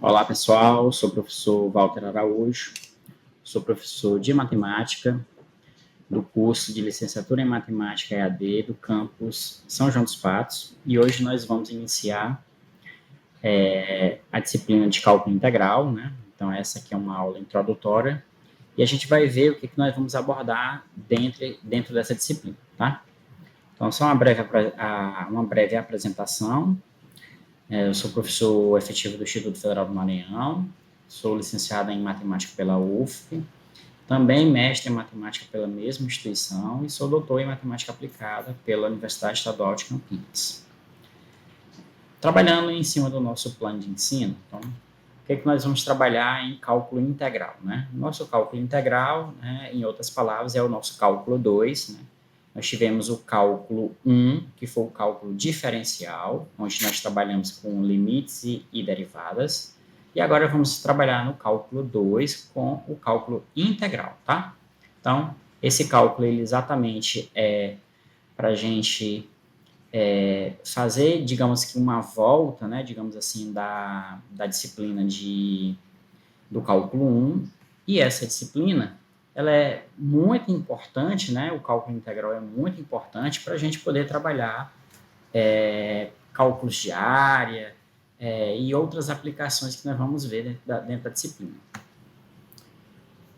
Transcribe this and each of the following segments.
Olá, pessoal. Sou o professor Walter Araújo. Sou professor de matemática do curso de licenciatura em matemática EAD do campus São João dos Patos. E hoje nós vamos iniciar a disciplina de cálculo integral, né? Então, essa aqui é uma aula introdutória. E a gente vai ver o que nós vamos abordar dentro dessa disciplina, tá? Então, só uma breve apresentação. Eu sou professor efetivo do Instituto Federal do Maranhão, sou licenciado em matemática pela UFP, também mestre em matemática pela mesma instituição e sou doutor em matemática aplicada pela Universidade Estadual de Campinas. Trabalhando em cima do nosso plano de ensino, então, o que nós vamos trabalhar em cálculo integral, né? Nosso cálculo integral, né, em outras palavras, é o nosso cálculo 2, né? Nós tivemos o cálculo 1, que foi o cálculo diferencial, onde nós trabalhamos com limites e derivadas. E agora vamos trabalhar no cálculo 2 com o cálculo integral, tá? Então, esse cálculo, ele exatamente é para a gente fazer, digamos que uma volta, né, digamos assim, da disciplina do cálculo 1. E essa disciplina, ela é muito importante, né? O cálculo integral é muito importante para a gente poder trabalhar cálculos de área e outras aplicações que nós vamos ver dentro da disciplina.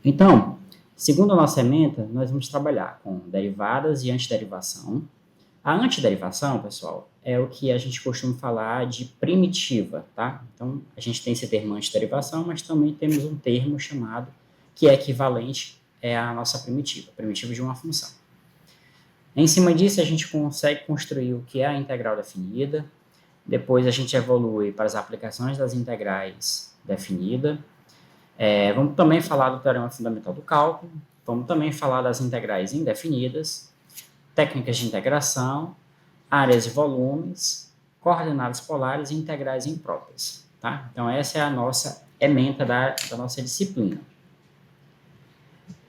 Então, segundo a nossa ementa, nós vamos trabalhar com derivadas e antiderivação. A antiderivação, pessoal, é o que a gente costuma falar de primitiva, tá? Então, a gente tem esse termo antiderivação, mas também temos um termo chamado que é equivalente à nossa primitiva de uma função. Em cima disso, a gente consegue construir o que é a integral definida, depois a gente evolui para as aplicações das integrais definida. Vamos também falar do teorema fundamental do cálculo, vamos também falar das integrais indefinidas, técnicas de integração, áreas e volumes, coordenadas polares e integrais impróprias, tá? Então, essa é a nossa ementa da nossa disciplina.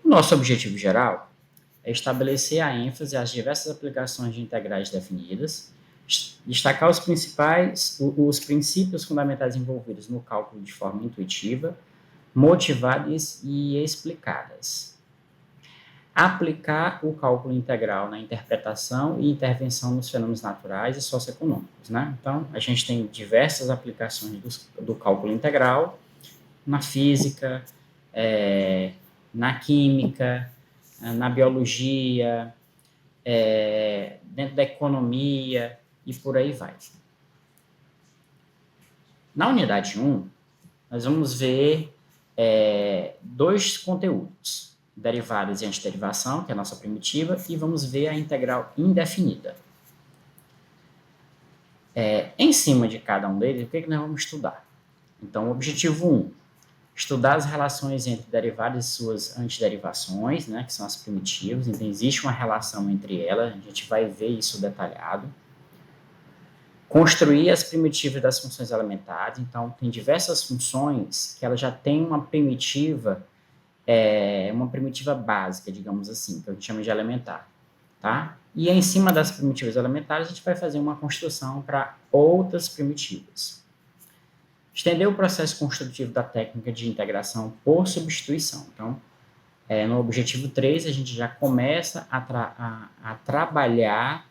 O nosso objetivo geral é estabelecer a ênfase às diversas aplicações de integrais definidas, destacar os princípios fundamentais envolvidos no cálculo de forma intuitiva, motivadas e explicadas. Aplicar o cálculo integral na interpretação e intervenção nos fenômenos naturais e socioeconômicos, né? Então, a gente tem diversas aplicações do cálculo integral na física, na química, na biologia, dentro da economia e por aí vai. Na unidade 1, nós vamos ver dois conteúdos: derivadas e antiderivação, que é a nossa primitiva, e vamos ver a integral indefinida. Em cima de cada um deles, o que nós vamos estudar? Então, o objetivo 1, estudar as relações entre derivadas e suas antiderivações, né, que são as primitivas. Então, existe uma relação entre elas, a gente vai ver isso detalhado. Construir as primitivas das funções elementares. Então, tem diversas funções que ela já tem uma primitiva básica, digamos assim, que a gente chama de elementar, tá? E em cima das primitivas elementares, a gente vai fazer uma construção para outras primitivas. Estender o processo construtivo da técnica de integração por substituição. Então, no objetivo 3, a gente já começa a trabalhar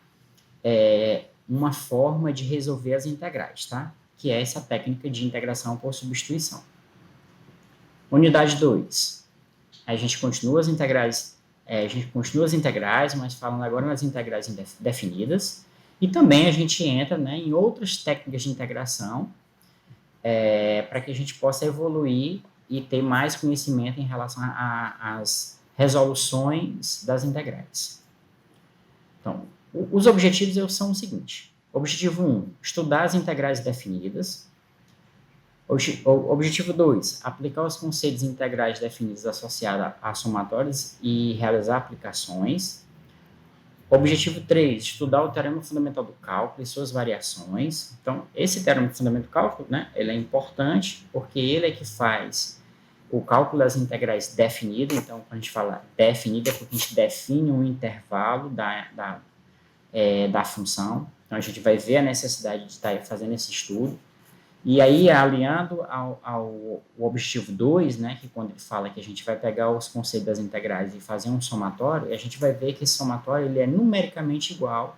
uma forma de resolver as integrais, tá? Que é essa técnica de integração por substituição. Unidade 2. A gente continua as integrais, mas falando agora nas integrais definidas, e também a gente entra, né, em outras técnicas de integração para que a gente possa evoluir e ter mais conhecimento em relação às resoluções das integrais. Então, os objetivos são o seguinte: objetivo 1, estudar as integrais definidas. Objetivo 2, aplicar os conceitos integrais definidos associados a somatórios e realizar aplicações. Objetivo 3, estudar o teorema fundamental do cálculo e suas variações. Então, esse teorema fundamental do cálculo, né, ele é importante porque ele é que faz o cálculo das integrais definidas. Então, quando a gente fala definida, é porque a gente define um intervalo da função. Então, a gente vai ver a necessidade de estar fazendo esse estudo. E aí, alinhando ao objetivo 2, né, que quando ele fala que a gente vai pegar os conceitos das integrais e fazer um somatório, a gente vai ver que esse somatório ele é numericamente igual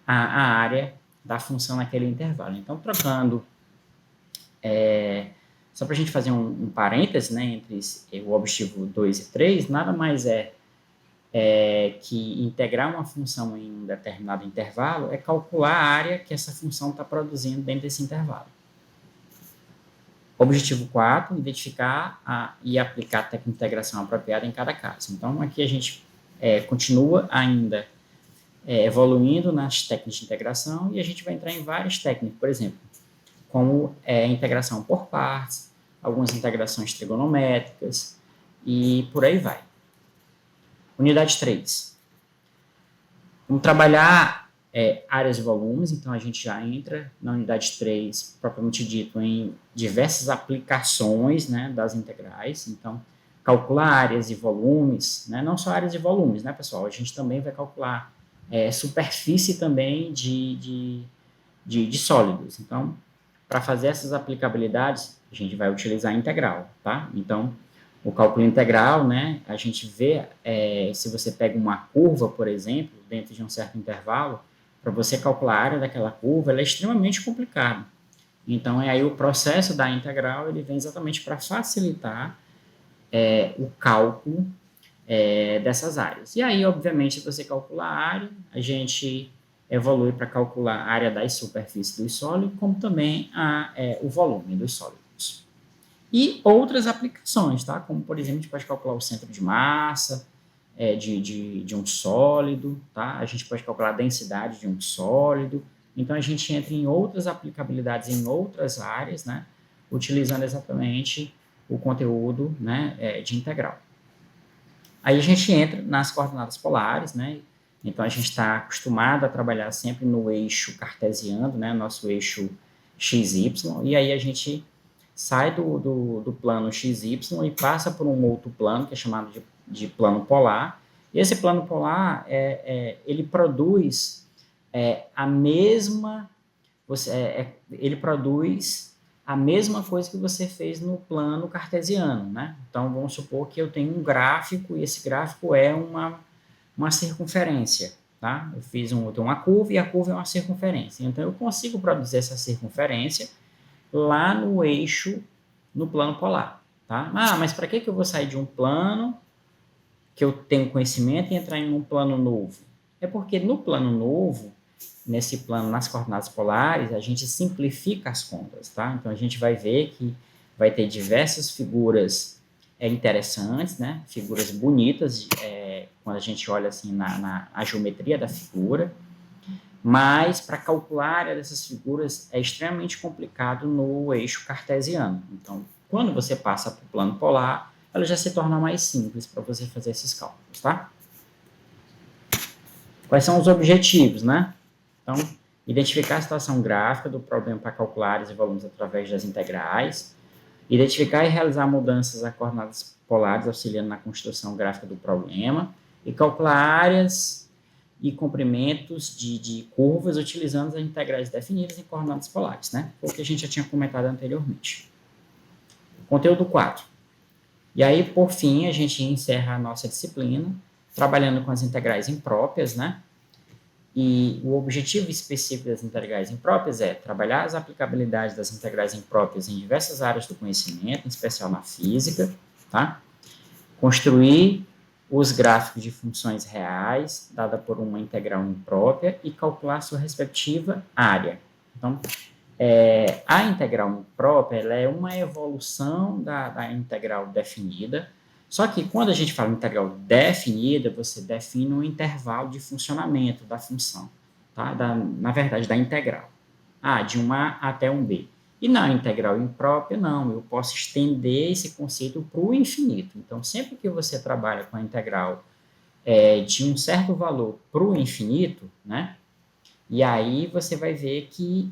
à área da função naquele intervalo. Então, trocando, só para a gente fazer um parêntese, né, entre o objetivo 2 e 3, nada mais que integrar uma função em um determinado intervalo é calcular a área que essa função está produzindo dentro desse intervalo. Objetivo 4, identificar e aplicar a técnica de integração apropriada em cada caso. Então, aqui a gente continua ainda evoluindo nas técnicas de integração e a gente vai entrar em várias técnicas, por exemplo, como integração por partes, algumas integrações trigonométricas e por aí vai. Unidade 3. Vamos trabalhar áreas e volumes, então a gente já entra na unidade 3, propriamente dito, em diversas aplicações, né, das integrais. Então, calcular áreas e volumes, né, não só áreas e volumes, né, pessoal? A gente também vai calcular superfície também de sólidos. Então, para fazer essas aplicabilidades, a gente vai utilizar a integral, tá? Então, o cálculo integral, né, a gente vê, se você pega uma curva, por exemplo, dentro de um certo intervalo, para você calcular a área daquela curva, ela é extremamente complicado. Então, aí o processo da integral, ele vem exatamente para facilitar o cálculo dessas áreas. E aí, obviamente, se você calcular a área, a gente evolui para calcular a área das superfícies dos sólidos, como também o volume dos sólidos. E outras aplicações, tá? Como, por exemplo, a gente pode calcular o centro de massa de um sólido, tá? A gente pode calcular a densidade de um sólido. Então, a gente entra em outras aplicabilidades em outras áreas, né? Utilizando exatamente o conteúdo, né, de integral. Aí a gente entra nas coordenadas polares, né? Então, a gente está acostumado a trabalhar sempre no eixo cartesiano, né? Nosso eixo XY, e aí a gente sai do plano XY e passa por um outro plano, que é chamado de plano polar. E esse plano polar, ele produz a mesma... ele produz a mesma coisa que você fez no plano cartesiano, né? Então, vamos supor que eu tenho um gráfico, e esse gráfico é uma circunferência, tá? Eu tenho uma curva, e a curva é uma circunferência. Então, eu consigo produzir essa circunferência lá no eixo, no plano polar, tá? Mas para que eu vou sair de um plano que eu tenho conhecimento e entrar em um plano novo? É porque no plano novo, nesse plano, nas coordenadas polares, a gente simplifica as contas, tá? Então, a gente vai ver que vai ter diversas figuras interessantes, né? Figuras bonitas, quando a gente olha assim na geometria da figura, mas para calcular a área dessas figuras é extremamente complicado no eixo cartesiano. Então, quando você passa para o plano polar, ela já se torna mais simples para você fazer esses cálculos, tá? Quais são os objetivos, né? Então, identificar a situação gráfica do problema para calcular áreas e volumes através das integrais, identificar e realizar mudanças a coordenadas polares auxiliando na construção gráfica do problema, e calcular áreas e comprimentos de curvas utilizando as integrais definidas em coordenadas polares, né? Foi o que a gente já tinha comentado anteriormente. Conteúdo 4. E aí, por fim, a gente encerra a nossa disciplina trabalhando com as integrais impróprias, né? E o objetivo específico das integrais impróprias é trabalhar as aplicabilidades das integrais impróprias em diversas áreas do conhecimento, em especial na física, tá? Construir os gráficos de funções reais, dada por uma integral imprópria, e calcular sua respectiva área. Então, a integral imprópria ela é uma evolução da integral definida, só que quando a gente fala integral definida, você define um intervalo de funcionamento da função, tá? Na verdade, da integral. De um A até um B. E na integral imprópria, não, eu posso estender esse conceito para o infinito. Então, sempre que você trabalha com a integral de um certo valor para o infinito, né? E aí você vai ver que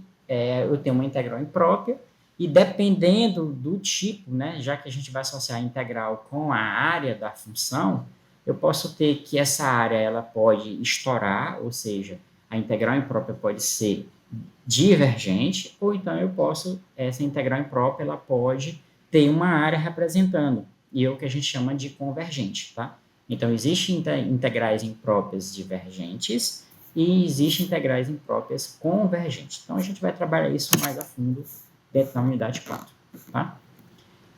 eu tenho uma integral imprópria, e dependendo do tipo, né, já que a gente vai associar a integral com a área da função, eu posso ter que essa área ela pode estourar, ou seja, a integral imprópria pode ser divergente, ou então eu posso, essa integral imprópria, ela pode ter uma área representando, e é o que a gente chama de convergente, tá? Então, existem integrais impróprias divergentes e existem integrais impróprias convergentes. Então, a gente vai trabalhar isso mais a fundo dentro da unidade 4, tá?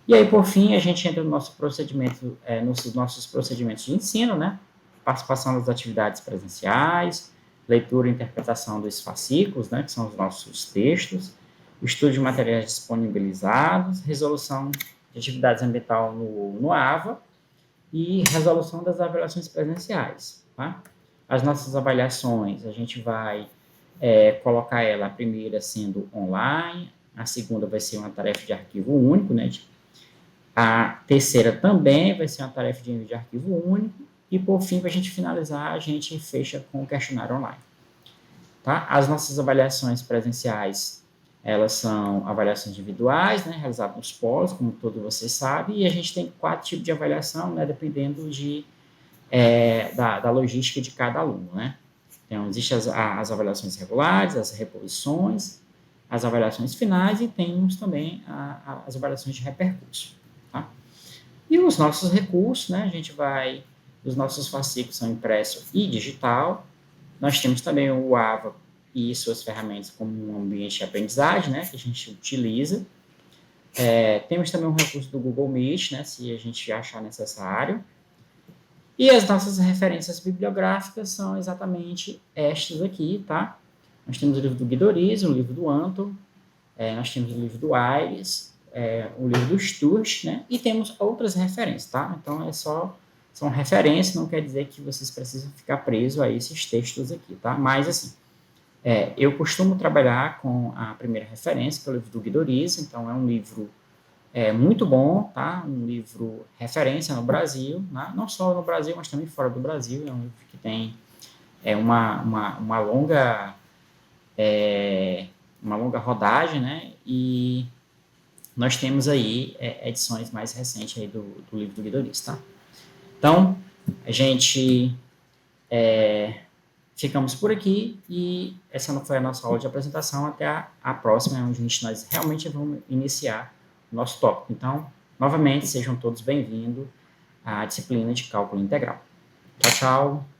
E aí, por fim, a gente entra no nosso procedimento, nos nossos procedimentos de ensino, né? Participação das atividades presenciais, leitura e interpretação dos fascículos, né? Que são os nossos textos, estudo de materiais disponibilizados, resolução de atividades ambiental no AVA e resolução das avaliações presenciais, tá? As nossas avaliações, a gente vai colocar ela, a primeira sendo online, a segunda vai ser uma tarefa de arquivo único, né? A terceira também vai ser uma tarefa de envio de arquivo único. E, por fim, para a gente finalizar, a gente fecha com o questionário online. Tá? As nossas avaliações presenciais, elas são avaliações individuais, né, realizadas nos polos, como todos vocês sabem, e a gente tem 4 tipos de avaliação, né, dependendo da logística de cada aluno. Né? Então, existem as avaliações regulares, as reposições, as avaliações finais e temos também as avaliações de repercurso. Tá? E os nossos recursos, né? Os nossos fascículos são impresso e digital. Nós temos também o AVA e suas ferramentas como um ambiente de aprendizagem, né? Que a gente utiliza. Temos também um recurso do Google Meet, né? Se a gente achar necessário. E as nossas referências bibliográficas são exatamente estas aqui, tá? Nós temos o livro do Guidoriz, o livro do Anton, nós temos o livro do Aires, o livro do Sturz, né? E temos outras referências, tá? Então, são referências, não quer dizer que vocês precisam ficar presos a esses textos aqui, tá? Mas, assim, eu costumo trabalhar com a primeira referência, que é o livro do Guidoriz, então é um livro muito bom, tá? Um livro referência no Brasil, né? Não só no Brasil, mas também fora do Brasil, é um livro que tem uma longa rodagem, né? E nós temos aí edições mais recentes aí do livro do Guidoriz, tá? Então, a gente ficamos por aqui e essa não foi a nossa aula de apresentação, até a próxima, onde nós realmente vamos iniciar o nosso tópico. Então, novamente, sejam todos bem-vindos à disciplina de cálculo integral. Tchau, tchau.